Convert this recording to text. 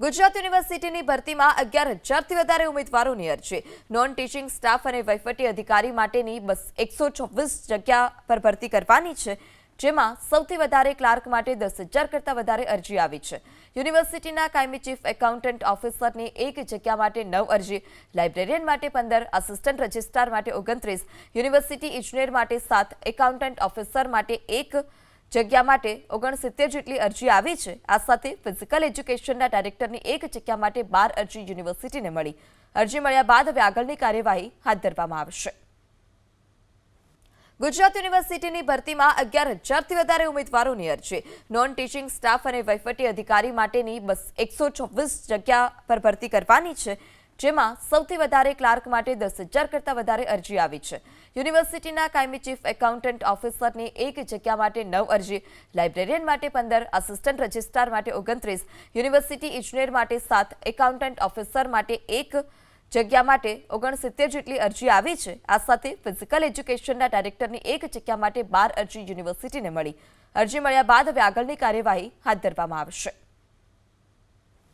ગુજરાત યુનિવર્સિટીની ભરતીમાં 11,000થી વધારે ઉમેદવારોની અરજી. નોન ટીચિંગ સ્ટાફ અને વહીવટી અધિકારી માટેની 124 જગ્યા પર ભરતી કરવાની છે, જેમાં સૌથી વધારે ક્લાર્ક માટે 10,000 કરતાં વધારે અરજી આવી છે. યુનિવર્સિટીના કાયમી ચીફ એકાઉન્ટન્ટ ઓફિસરની 1 જગ્યા માટે 9 અરજી, લાઇબ્રેરિયન માટે 15, આસિસ્ટન્ટ રજિસ્ટ્રાર માટે 29, યુનિવર્સિટી ઇજનેર માટે 7, એકાઉન્ટન્ટ ઓફિસર માટે 1 જગ્યા માટે 69 જેટલી અરજી આવી છે. આ સાથે ફિઝિકલ એજ્યુકેશનના ડાયરેક્ટરની 1 જગ્યા માટે 12 અરજી યુનિવર્સિટીને મળી. અરજી મળ્યા બાદ હવે આગળની કાર્યવાહી હાથ ધરવામાં આવશે. ગુજરાત યુનિવર્સિટીની ભરતીમાં 11,000થી વધારે ઉમેદવારોની અરજી. નોન ટીચિંગ સ્ટાફ અને વહીવટી અધિકારી માટેની 124 જગ્યા પર ભરતી કરવાની છે, જેમાં સૌથી વધારે ક્લાર્ક માટે 10,000 કરતાં વધારે અરજી આવી છે. યુનિવર્સિટીના કાયમી ચીફ એકાઉન્ટન્ટ ઓફિસરની 1 જગ્યા માટે 9 અરજી, લાઇબ્રેરિયન માટે 15, આસિસ્ટન્ટ રજિસ્ટ્રાર માટે 29, યુનિવર્સિટી ઇજનેર માટે 7, એકાઉન્ટન્ટ ઓફિસર માટે 1 જગ્યા માટે 69 જેટલી અરજી આવી છે. આ સાથે ફિઝિકલ એજ્યુકેશનના ડાયરેક્ટરની 1 જગ્યા માટે 12 અરજી યુનિવર્સિટીને મળી. અરજી મળ્યા બાદ હવે આગળની કાર્યવાહી હાથ ધરવામાં આવશે.